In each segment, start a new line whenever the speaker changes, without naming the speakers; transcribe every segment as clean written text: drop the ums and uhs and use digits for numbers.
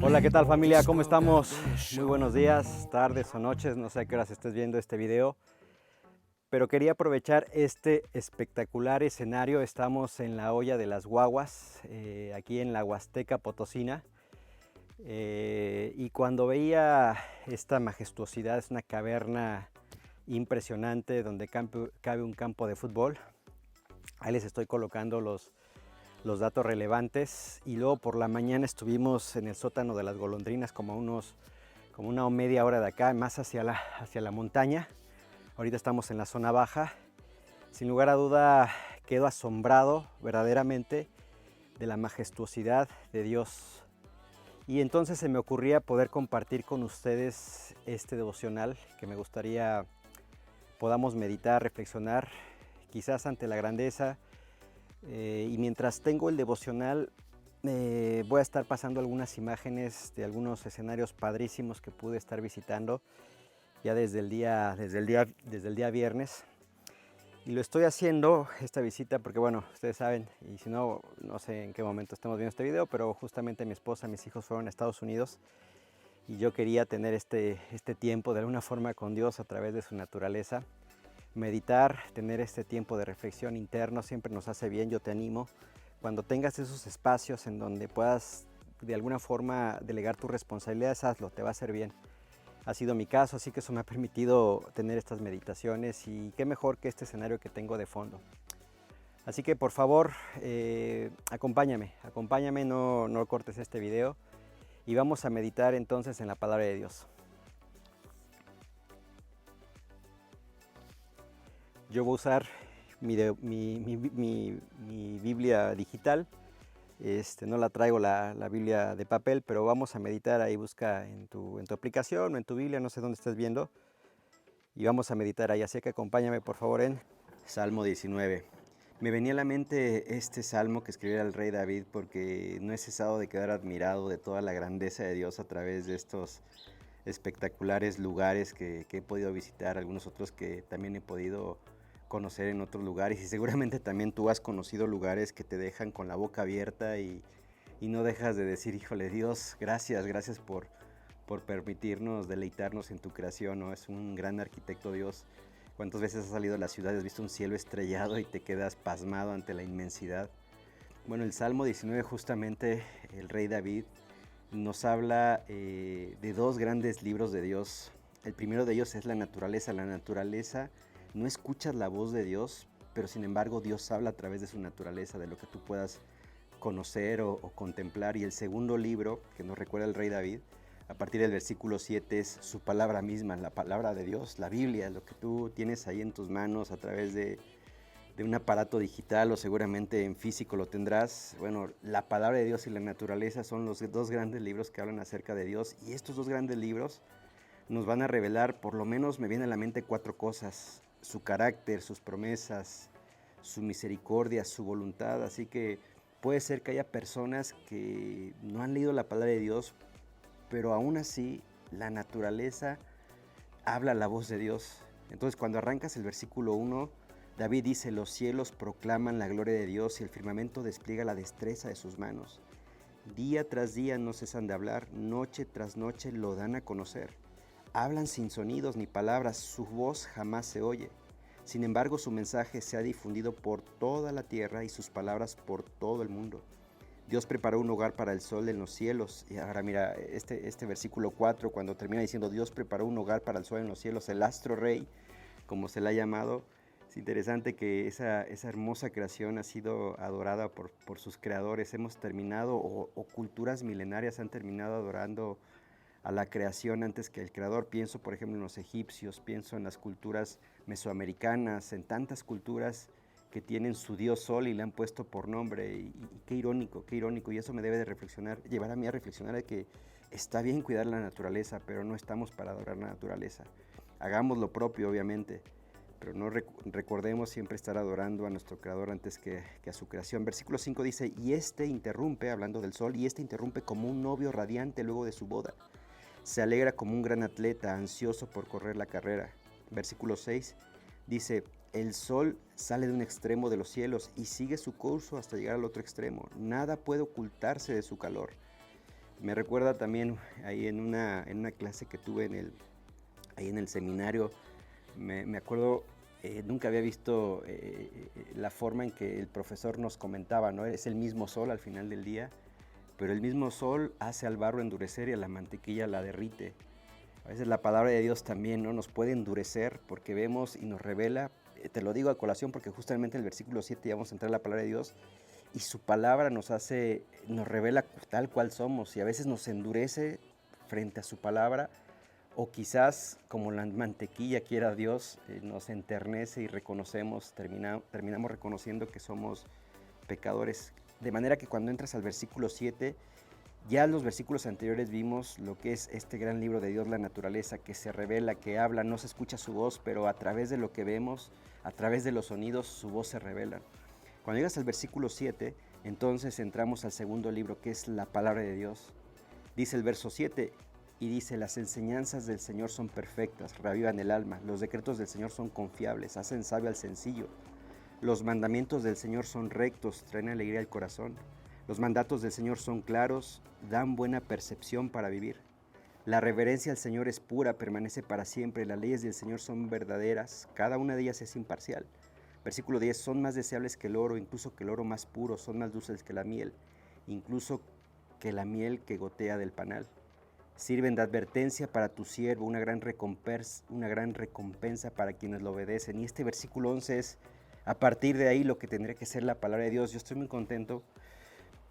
Hola, ¿qué tal familia? ¿Cómo estamos? Muy buenos días, tardes o noches, no sé a qué horas estés viendo este video, pero quería aprovechar este espectacular escenario. Estamos en la Olla de las Guaguas, aquí en la Huasteca Potosina, y cuando veía esta majestuosidad, es una caverna impresionante donde cabe un campo de fútbol. Ahí les estoy colocando los datos relevantes, y luego por la mañana estuvimos en el sótano de las golondrinas como una o media hora de acá, más hacia la montaña. Ahorita estamos en la zona baja. Sin lugar a duda quedo asombrado verdaderamente de la majestuosidad de Dios. Y entonces se me ocurría poder compartir con ustedes este devocional que me gustaría podamos meditar, reflexionar, quizás ante la grandeza. Y mientras tengo el devocional, voy a estar pasando algunas imágenes de algunos escenarios padrísimos que pude estar visitando ya desde el día viernes. Y lo estoy haciendo, esta visita, porque bueno, ustedes saben, y si no, no sé en qué momento estamos viendo este video, pero justamente mi esposa, mis hijos fueron a Estados Unidos y yo quería tener este tiempo de alguna forma con Dios a través de su naturaleza. Meditar, tener este tiempo de reflexión interno siempre nos hace bien. Yo te animo, cuando tengas esos espacios en donde puedas de alguna forma delegar tus responsabilidades, hazlo, te va a hacer bien. Ha sido mi caso, así que eso me ha permitido tener estas meditaciones, y qué mejor que este escenario que tengo de fondo. Así que por favor, acompáñame, no cortes este video, y vamos a meditar entonces en la palabra de Dios. Yo voy a usar mi Biblia digital. No la traigo la Biblia de papel, pero vamos a meditar. Ahí busca en tu aplicación o en tu Biblia, no sé dónde estés viendo, y vamos a meditar ahí. Así que acompáñame por favor en Salmo 19. Me venía a la mente este salmo que escribiera el rey David, porque no he cesado de quedar admirado de toda la grandeza de Dios a través de estos espectaculares lugares que he podido visitar, algunos otros que también he podido conocer en otros lugares, y seguramente también tú has conocido lugares que te dejan con la boca abierta y no dejas de decir, híjole Dios, gracias por permitirnos deleitarnos en tu creación, ¿no? Es un gran arquitecto Dios. ¿Cuántas veces has salido a la ciudad, has visto un cielo estrellado y te quedas pasmado ante la inmensidad? Bueno, el Salmo 19 justamente, el rey David nos habla de dos grandes libros de Dios. El primero de ellos es la naturaleza. La naturaleza, no escuchas la voz de Dios, pero sin embargo Dios habla a través de su naturaleza, de lo que tú puedas conocer o contemplar. Y el segundo libro que nos recuerda el rey David, a partir del versículo 7, es su palabra misma, la palabra de Dios, la Biblia, lo que tú tienes ahí en tus manos a través de un aparato digital, o seguramente en físico lo tendrás. Bueno, la palabra de Dios y la naturaleza son los dos grandes libros que hablan acerca de Dios, y estos dos grandes libros nos van a revelar, por lo menos me viene a la mente, cuatro cosas: su carácter, sus promesas, su misericordia, su voluntad. Así que puede ser que haya personas que no han leído la palabra de Dios, pero aún así la naturaleza habla la voz de Dios. Entonces, cuando arrancas el versículo 1, David dice: los cielos proclaman la gloria de Dios y el firmamento despliega la destreza de sus manos. Día tras día no cesan de hablar, noche tras noche lo dan a conocer. Hablan sin sonidos ni palabras, su voz jamás se oye. Sin embargo, su mensaje se ha difundido por toda la tierra y sus palabras por todo el mundo. Dios preparó un hogar para el sol en los cielos. Y ahora mira, este versículo 4, cuando termina diciendo Dios preparó un hogar para el sol en los cielos, el astro rey, como se le ha llamado. Es interesante que esa hermosa creación ha sido adorada por sus creadores. Hemos terminado, o culturas milenarias han terminado adorando a la creación antes que el creador. Pienso por ejemplo en los egipcios, pienso en las culturas mesoamericanas, en tantas culturas que tienen su dios sol y le han puesto por nombre, y qué irónico, y eso me debe de llevar a mí a reflexionar de que está bien cuidar la naturaleza, pero no estamos para adorar la naturaleza. Hagamos lo propio, obviamente, pero no recordemos siempre estar adorando a nuestro creador antes que a su creación. Versículo 5 dice: y interrumpe, hablando del sol, y interrumpe como un novio radiante luego de su boda. Se alegra como un gran atleta ansioso por correr la carrera. Versículo 6 dice: El sol sale de un extremo de los cielos y sigue su curso hasta llegar al otro extremo. Nada puede ocultarse de su calor. Me recuerda también ahí en una clase que tuve ahí en el seminario, me acuerdo, nunca había visto la forma en que el profesor nos comentaba, ¿no? Es el mismo sol al final del día, pero el mismo sol hace al barro endurecer y a la mantequilla la derrite. A veces la palabra de Dios también, ¿no?, nos puede endurecer porque vemos y nos revela. Te lo digo a colación porque justamente en el versículo 7 ya vamos a entrar a la palabra de Dios y su palabra nos revela tal cual somos y a veces nos endurece frente a su palabra, o quizás como la mantequilla quiera Dios, nos enternece y terminamos reconociendo que somos pecadores. De manera que cuando entras al versículo 7, ya en los versículos anteriores vimos lo que es este gran libro de Dios, la naturaleza, que se revela, que habla, no se escucha su voz, pero a través de lo que vemos, a través de los sonidos, su voz se revela. Cuando llegas al versículo 7, entonces entramos al segundo libro, que es la palabra de Dios. Dice el verso 7, y dice: las enseñanzas del Señor son perfectas, reavivan el alma, los decretos del Señor son confiables, hacen sabio al sencillo. Los mandamientos del Señor son rectos, traen alegría al corazón. Los mandatos del Señor son claros, dan buena percepción para vivir. La reverencia al Señor es pura, permanece para siempre. Las leyes del Señor son verdaderas, cada una de ellas es imparcial. Versículo 10, son más deseables que el oro, incluso que el oro más puro, son más dulces que la miel, incluso que la miel que gotea del panal. Sirven de advertencia para tu siervo, una gran recompensa para quienes lo obedecen. Y este versículo 11 es, a partir de ahí, lo que tendría que ser la palabra de Dios. Yo estoy muy contento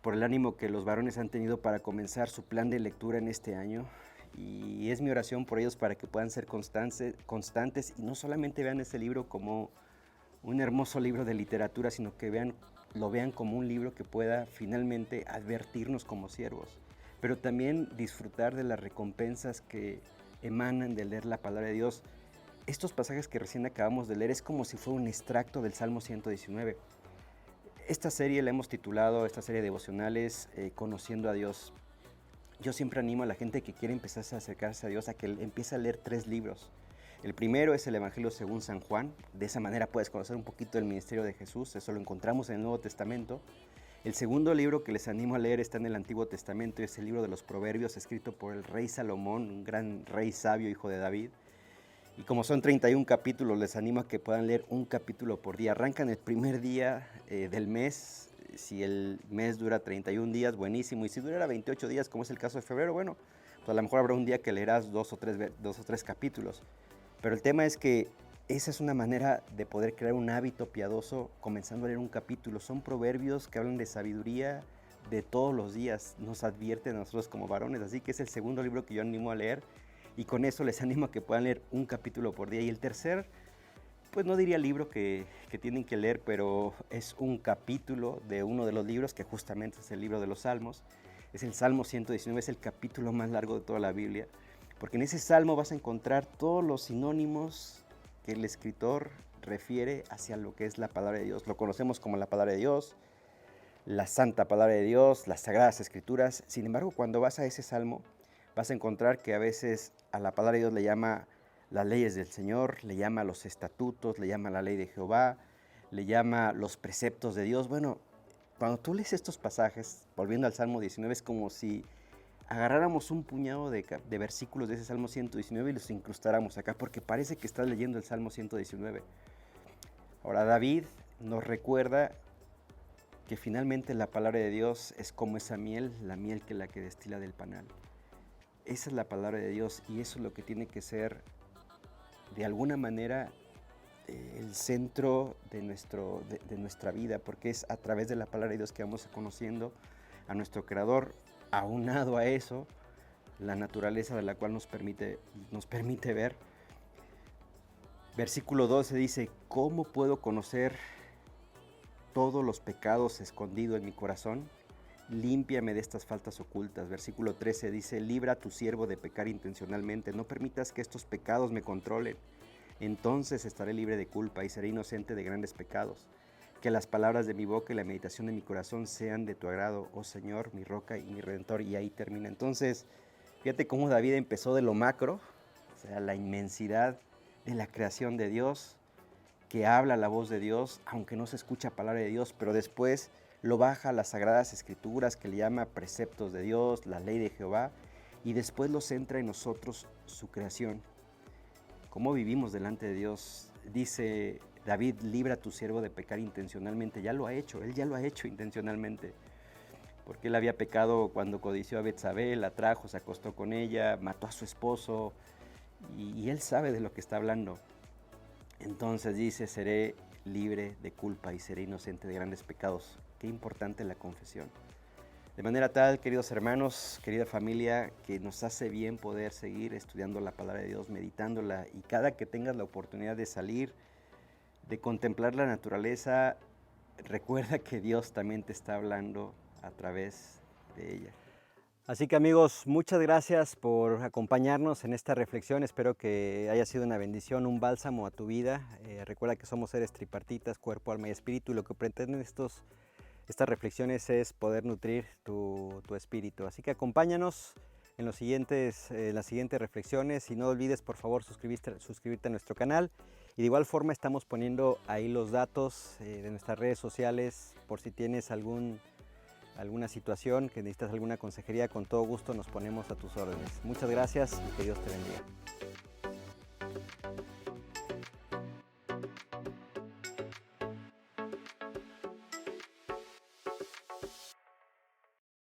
por el ánimo que los varones han tenido para comenzar su plan de lectura en este año. Y es mi oración por ellos para que puedan ser constantes y no solamente vean este libro como un hermoso libro de literatura, sino que lo vean como un libro que pueda finalmente advertirnos como siervos, pero también disfrutar de las recompensas que emanan de leer la palabra de Dios. Estos pasajes que recién acabamos de leer es como si fuera un extracto del Salmo 119. Esta serie la hemos titulado, esta serie de devocionales, Conociendo a Dios. Yo siempre animo a la gente que quiere empezar a acercarse a Dios a que empiece a leer 3 libros. El primero es el Evangelio según San Juan. De esa manera puedes conocer un poquito del ministerio de Jesús. Eso lo encontramos en el Nuevo Testamento. El segundo libro que les animo a leer está en el Antiguo Testamento y es el libro de los Proverbios, escrito por el rey Salomón, un gran rey sabio, hijo de David. Y como son 31 capítulos, les animo a que puedan leer un capítulo por día. Arrancan el primer día del mes. Si el mes dura 31 días, buenísimo. Y si durara 28 días, como es el caso de febrero, bueno, pues a lo mejor habrá un día que leerás 2 o 3 capítulos. Pero el tema es que esa es una manera de poder crear un hábito piadoso comenzando a leer un capítulo. Son proverbios que hablan de sabiduría de todos los días, nos advierten a nosotros como varones. Así que es el segundo libro que yo animo a leer y con eso les animo a que puedan leer un capítulo por día. Y el tercer, pues no diría libro que tienen que leer, pero es un capítulo de uno de los libros que justamente es el libro de los Salmos. Es el Salmo 119, es el capítulo más largo de toda la Biblia. Porque en ese salmo vas a encontrar todos los sinónimos que el escritor refiere hacia lo que es la palabra de Dios. Lo conocemos como la palabra de Dios, la santa palabra de Dios, las sagradas escrituras. Sin embargo, cuando vas a ese salmo, vas a encontrar que a veces a la palabra de Dios le llama las leyes del Señor, le llama los estatutos, le llama la ley de Jehová, le llama los preceptos de Dios. Bueno, cuando tú lees estos pasajes, volviendo al Salmo 19, es como si agarráramos un puñado de versículos de ese Salmo 119 y los incrustáramos acá, porque parece que estás leyendo el Salmo 119. Ahora, David nos recuerda que finalmente la palabra de Dios es como esa miel, la miel que destila del panal. Esa es la palabra de Dios y eso es lo que tiene que ser, de alguna manera, el centro de nuestra vida, porque es a través de la palabra de Dios que vamos conociendo a nuestro Creador. Aunado a eso, la naturaleza de la cual nos permite ver. Versículo 12 dice: ¿cómo puedo conocer todos los pecados escondidos en mi corazón? Límpiame de estas faltas ocultas. Versículo 13 dice: libra a tu siervo de pecar intencionalmente, no permitas que estos pecados me controlen. Entonces estaré libre de culpa y seré inocente de grandes pecados. Que las palabras de mi boca y la meditación de mi corazón sean de tu agrado, oh Señor, mi roca y mi redentor. Y ahí termina. Entonces, fíjate cómo David empezó de lo macro, o sea, la inmensidad de la creación de Dios, que habla la voz de Dios, aunque no se escucha palabra de Dios, pero después lo baja a las Sagradas Escrituras, que le llama preceptos de Dios, la ley de Jehová, y después lo centra en nosotros, su creación. ¿Cómo vivimos delante de Dios? Dice David, libra a tu siervo de pecar intencionalmente. Ya lo ha hecho, él ya lo ha hecho intencionalmente. Porque él había pecado cuando codició a Betsabé, la trajo, se acostó con ella, mató a su esposo, y él sabe de lo que está hablando. Entonces dice, seré libre de culpa y seré inocente de grandes pecados. Qué importante la confesión. De manera tal, queridos hermanos, querida familia, que nos hace bien poder seguir estudiando la palabra de Dios, meditándola, y cada que tengas la oportunidad de salir, de contemplar la naturaleza, recuerda que Dios también te está hablando a través de ella. Así que amigos, muchas gracias por acompañarnos en esta reflexión. Espero que haya sido una bendición, un bálsamo a tu vida. Recuerda que somos seres tripartitas, cuerpo, alma y espíritu, y lo que pretenden estas reflexiones es poder nutrir tu espíritu. Así que acompáñanos en las siguientes reflexiones, y no olvides por favor suscribirte a nuestro canal. Y de igual forma estamos poniendo ahí los datos de nuestras redes sociales por si tienes alguna situación, que necesitas alguna consejería, con todo gusto nos ponemos a tus órdenes. Muchas gracias y que Dios te bendiga.